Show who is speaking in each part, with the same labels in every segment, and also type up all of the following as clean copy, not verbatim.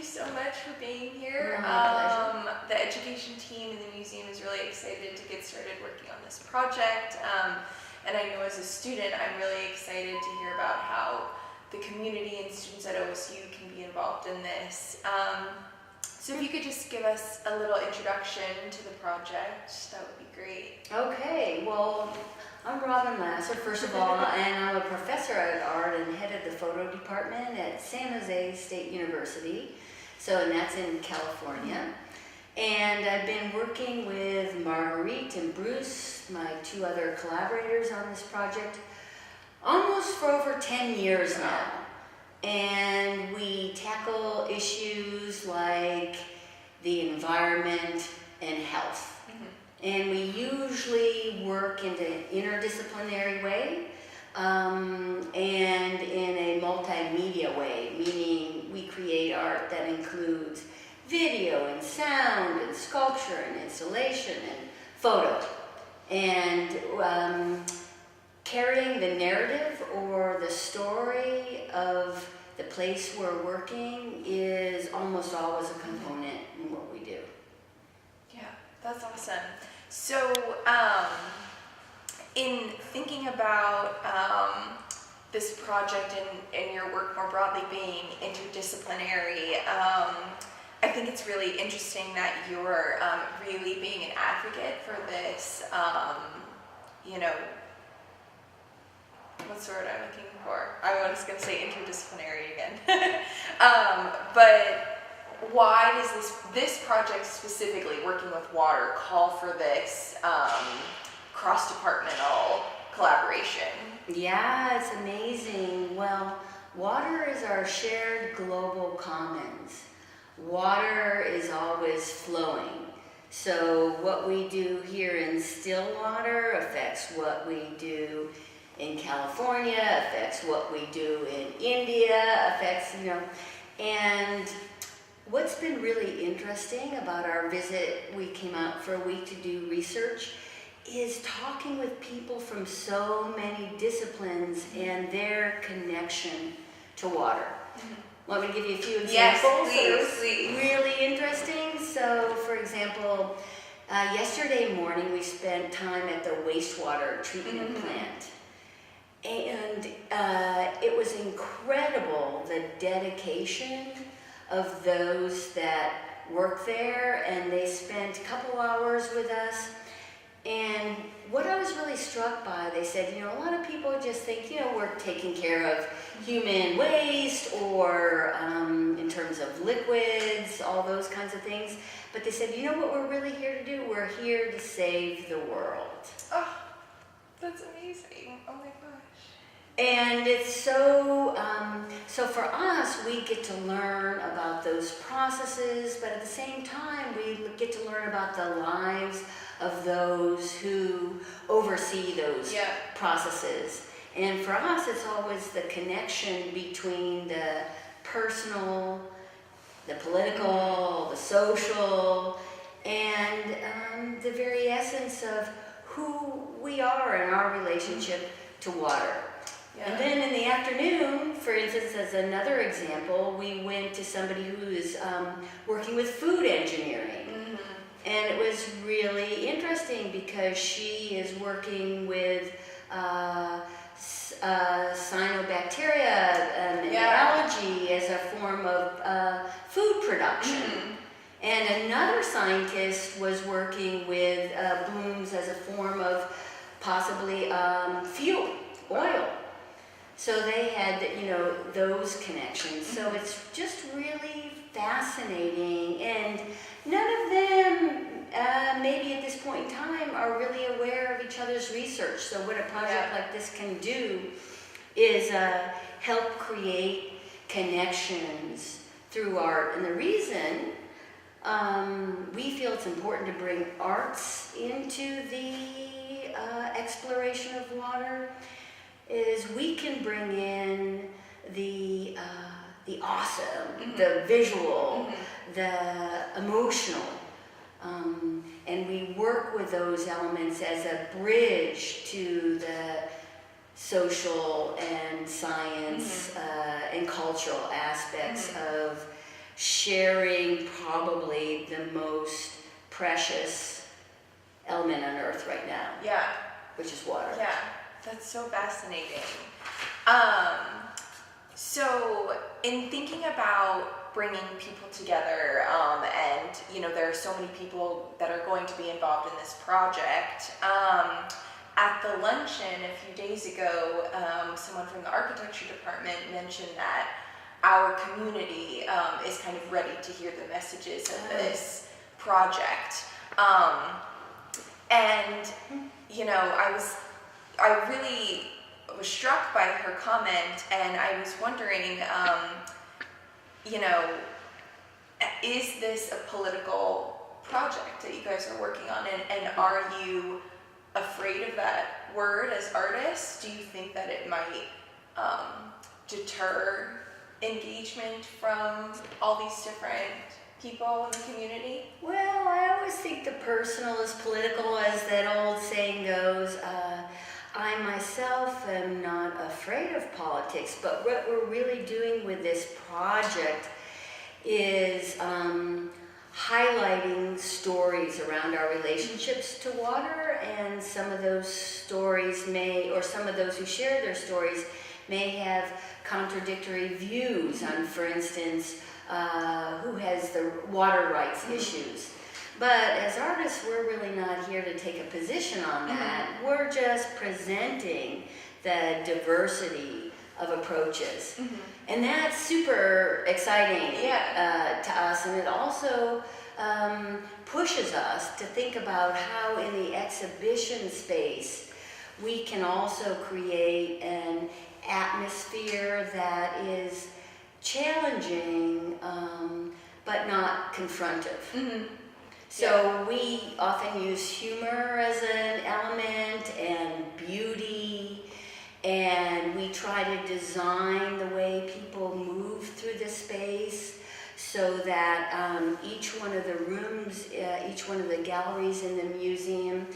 Speaker 1: you so much for being here. The education team in the museum is really excited to get started working on this project. And I know as a student, I'm really excited to hear about how the community and students at OSU can be involved in this. So if you could just give us a little introduction to the project, that would be great.
Speaker 2: Okay, well, I'm Robin Lasser, first of all, and I'm a professor at art and head of the photo department at San Jose State University. And that's in California. And I've been working with Marguerite and Bruce, my two other collaborators on this project, almost for over 10 years now. And we tackle issues like the environment and health. And we usually work in an interdisciplinary way and in a multimedia way, meaning we create art that includes video and sound and sculpture and installation and photo. And carrying the narrative or the story of the place we're working is almost always a component in what we do.
Speaker 1: Yeah, that's awesome. So, in thinking about this project and your work more broadly being interdisciplinary, I think it's really interesting that you're really being an advocate for this, what's the word I'm looking for? I was going to say interdisciplinary again. But why does this project specifically, working with water, call for this cross-departmental collaboration?
Speaker 2: Yeah, it's amazing. Well, water is our shared global commons. Water is always flowing. So what we do here in Stillwater affects what we do in California, affects what we do in India, affects, and what's been really interesting about our visit, we came out for a week to do research, is talking with people from so many disciplines and their connection to water. Want me to give you a few examples?
Speaker 1: Yes, please.
Speaker 2: Really interesting. So, for example, yesterday morning we spent time at the wastewater treatment plant. And it was incredible, the dedication of those that work there, and they spent a couple hours with us. And what I was really struck by, they said, a lot of people just think, we're taking care of human waste or in terms of liquids, all those kinds of things. But they said, what we're really here to do? We're here to save the world.
Speaker 1: Oh, that's amazing. Oh my gosh.
Speaker 2: And it's so for us, we get to learn about those processes, but at the same time, we get to learn about the lives of those who oversee those processes. And for us, it's always the connection between the personal, the political, the social, and the very essence of who we are in our relationship to water. Yeah. And then in the afternoon, for instance, as another example, we went to somebody who is working with food engineering. And it was really interesting because she is working with cyanobacteria and algae as a form of food production. And another scientist was working with blooms as a form of possibly fuel, oil. So they had, those connections. So it's just really fascinating. And none of them, maybe at this point in time, are really aware of each other's research. So what a project like this can do is help create connections through art. And the reason we feel it's important to bring arts into the exploration of water is we can bring in the awesome, the visual, the emotional, and we work with those elements as a bridge to the social and science and cultural aspects of sharing probably the most precious element on Earth right now.
Speaker 1: Yeah.
Speaker 2: Which is water.
Speaker 1: Yeah, that's so fascinating. So in thinking about bringing people together, and there are so many people that are going to be involved in this project. At the luncheon a few days ago, someone from the architecture department mentioned that our community is kind of ready to hear the messages of this project. And I really was struck by her comment, and I was wondering, is this a political project that you guys are working on, and are you afraid of that word as artists? Do you think that it might deter engagement from all these different people in the community?
Speaker 2: Well, I always think the personal is political, as that old saying goes. I myself am not afraid of politics, but what we're really doing with this project is highlighting stories around our relationships to water, and some of those stories some of those who share their stories may have contradictory views on, for instance, who has the water rights issues. But as artists, we're really not here to take a position on that. We're just presenting the diversity of approaches. And that's super exciting to us. And it also pushes us to think about how in the exhibition space we can also create an atmosphere that is challenging but not confrontive. So we often use humor as an element, and beauty, and we try to design the way people move through the space so that each one of the rooms, each one of the galleries in the museum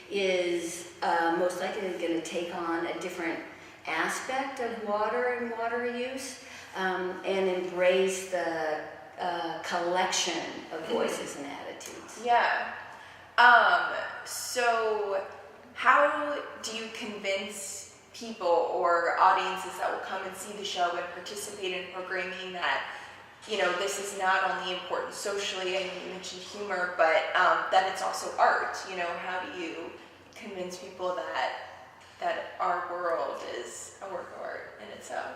Speaker 2: is most likely going to take on a different aspect of water and water use, and embrace the collection of voices and attitudes.
Speaker 1: Yeah. So how do you convince people or audiences that will come and see the show and participate in programming that, this is not only important socially, I know you mentioned humor, but that it's also art? How do you convince people that our world is a work of art in itself?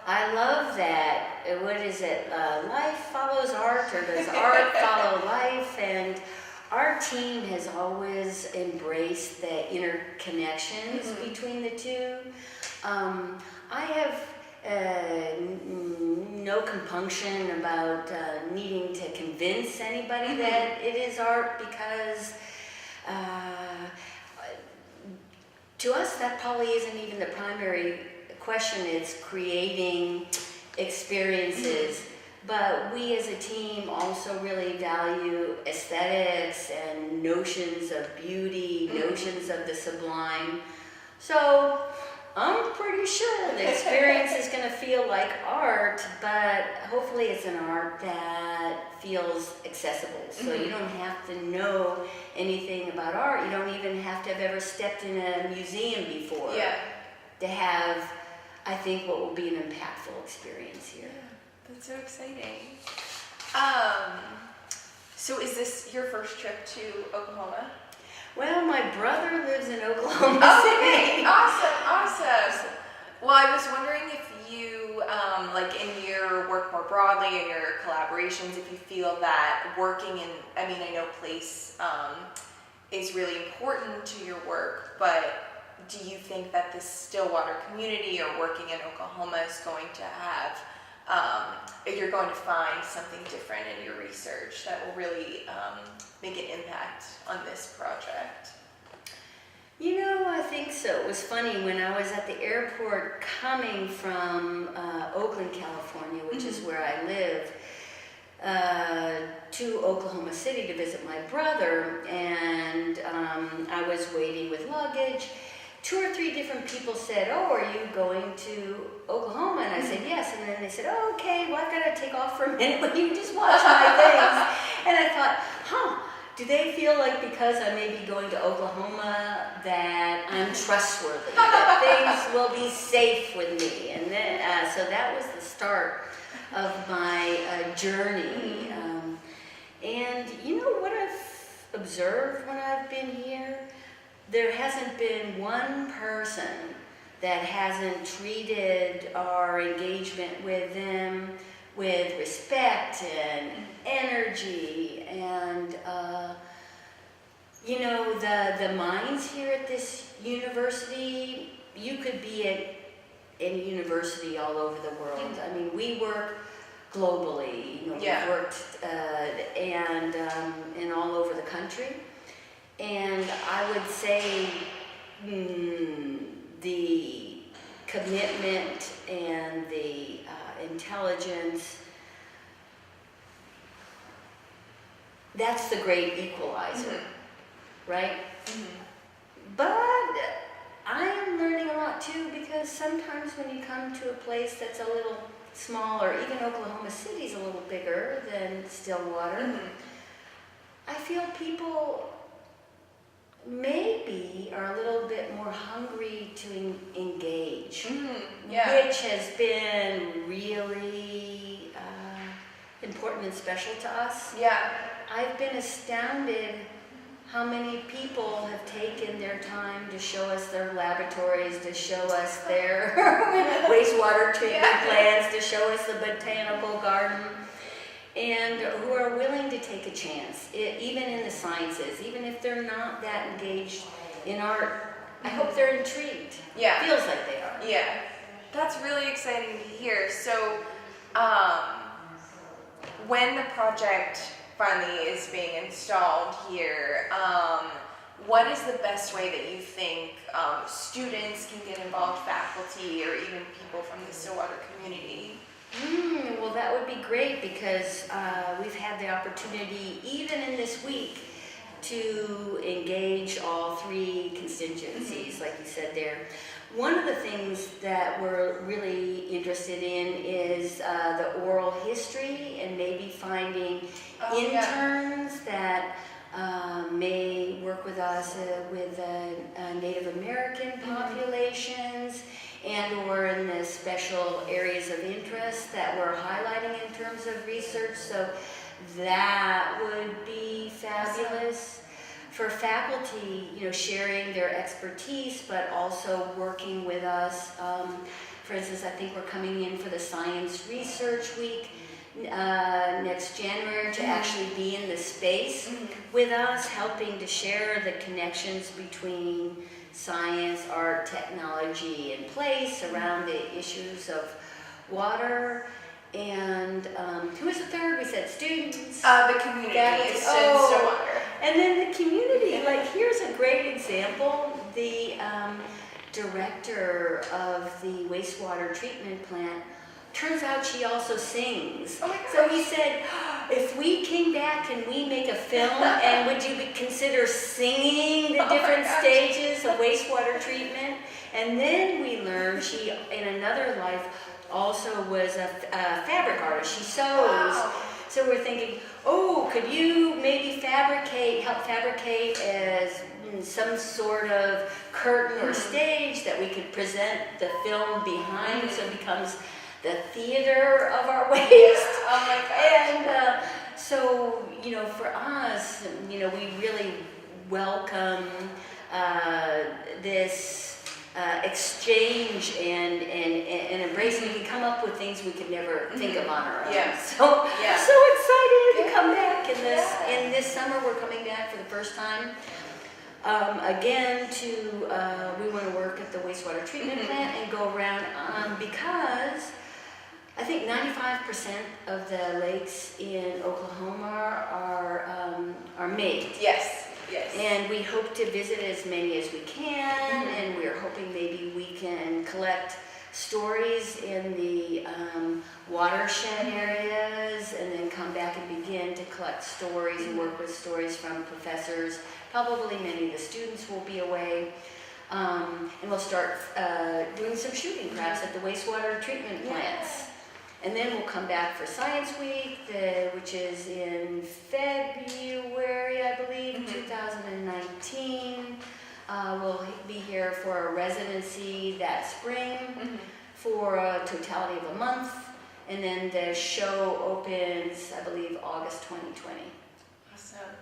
Speaker 2: I love that. What is it? Life follows art, or does art follow life? And our team has always embraced the interconnections between the two. I have no compunction about needing to convince anybody that it is art, because to us that probably isn't even the primary question. It's creating experiences, but we as a team also really value aesthetics and notions of beauty, notions of the sublime. So I'm pretty sure the experience is going to feel like art, but hopefully it's an art that feels accessible. So you don't have to know anything about art. You don't even have to have ever stepped in a museum before to have, I think, what will be an impactful experience here.
Speaker 1: Yeah, that's so exciting. So is this your first trip to Oklahoma?
Speaker 2: Well, my brother lives in Oklahoma
Speaker 1: Okay,
Speaker 2: City.
Speaker 1: awesome. Well, I was wondering if you, like in your work more broadly, in your collaborations, if you feel that working in, I know place is really important to your work, but do you think that the Stillwater community or working in Oklahoma is going to have, you're going to find something different in your research that will really make an impact on this project?
Speaker 2: I think so. It was funny, when I was at the airport coming from Oakland, California, which is where I live, to Oklahoma City to visit my brother, and I was waiting with luggage. 2 or 3 different people said, "Oh, are you going to Oklahoma?" And I said, "Yes." And then they said, "Oh, okay, well, I've got to take off for a minute, but you just watch my things." And I thought, do they feel like because I may be going to Oklahoma that I'm trustworthy, that things will be safe with me? And then, so that was the start of my journey. And you know what I've observed when I've been here? There hasn't been one person that hasn't treated our engagement with them with respect and energy, and you know, the minds here at this university, you could be at any university all over the world. I mean, we work globally, you know, we've worked and all over the country, and I would say the commitment and the intelligence, that's the great equalizer, right? But I am learning a lot too, because sometimes when you come to a place that's a little smaller, even Oklahoma City's a little bigger than Stillwater, I feel people maybe are a little bit more hungry to engage, which has been really important and special to us. I've been astounded how many people have taken their time to show us their laboratories, to show us their wastewater treatment plants, to show us the botanical garden, and who are willing to take a chance, even in the sciences, even if they're not that engaged in art. I hope they're intrigued. Feels like they are.
Speaker 1: That's really exciting to hear. So, when the project finally is being installed here, what is the best way that you think students can get involved, faculty, or even people from the Stillwater community?
Speaker 2: Well, that would be great, because we've had the opportunity, even in this week, to engage all 3 constituencies, like you said there. One of the things that we're really interested in is the oral history, and maybe finding interns that may work with us with Native American populations, and or in the special areas of interest that we're highlighting in terms of research. So that would be fabulous. For faculty, you know, sharing their expertise, but also working with us. For instance, I think we're coming in for the Science Research Week next January to actually be in the space with us, helping to share the connections between science, art, technology, and place around the issues of water. And who was the third? We said students.
Speaker 1: The community. Stillwater.
Speaker 2: And then the community. Like, here's a great example. The director of the wastewater treatment plant, turns out she also sings.
Speaker 1: Oh my gosh.
Speaker 2: So he said, if we came back and we make a film, and would you consider singing the different stages of wastewater treatment? And then we learned she, in another life, also was a fabric artist. She sews.
Speaker 1: Wow.
Speaker 2: So we're thinking, could you maybe help fabricate as some sort of curtain or stage that we could present the film behind, so it becomes the theater of our waste.
Speaker 1: Oh my gosh.
Speaker 2: And so, you know, for us, you know, we really welcome this exchange and embrace. We can come up with things we could never think of on our own. So excited to come back in this. In this summer, we're coming back for the first time. Again, we want to work at the wastewater treatment plant and go around because I think 95% of the lakes in Oklahoma are made.
Speaker 1: Yes.
Speaker 2: And we hope to visit as many as we can, and we're hoping maybe we can collect stories in the watershed areas, and then come back and begin to collect stories and work with stories from professors. Probably many of the students will be away. And we'll start doing some shooting perhaps at the wastewater treatment plants. And then we'll come back for Science Week, which is in February, I believe, 2019. We'll be here for a residency that spring for a totality of a month. And then the show opens, I believe, August 2020.
Speaker 1: Awesome.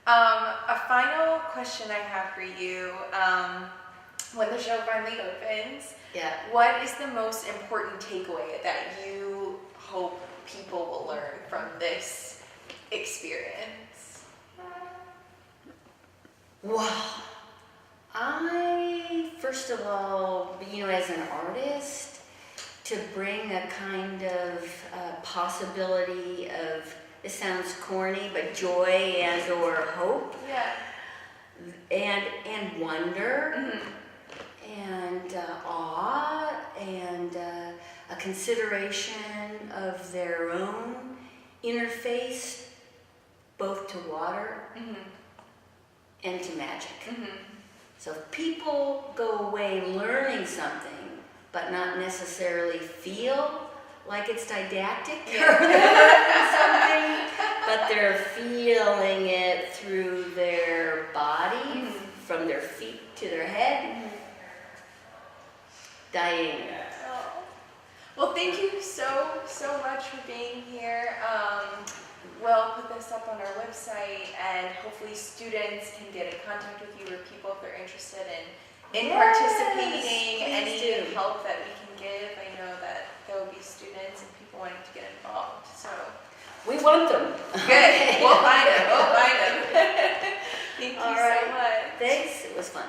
Speaker 1: A final question I have for you. When the show finally opens, what is the most important takeaway that you hope people will learn from this experience?
Speaker 2: Wow. First of all, as an artist, to bring a kind of possibility of, it sounds corny, but joy and or hope. And wonder. And awe, and a consideration of their own interface, both to water and to magic. So if people go away learning something, but not necessarily feel like it's didactic or something, but they're feeling it through their body, from their feet to their head, dying.
Speaker 1: Well, thank you so much for being here. We'll put this up on our website, and hopefully students can get in contact with you, or people if they're interested in participating. Any help that we can give. I know that there will be students and people wanting to get involved. So
Speaker 2: we want them.
Speaker 1: Good. We'll find them. Thank you so much.
Speaker 2: Thanks. It was fun.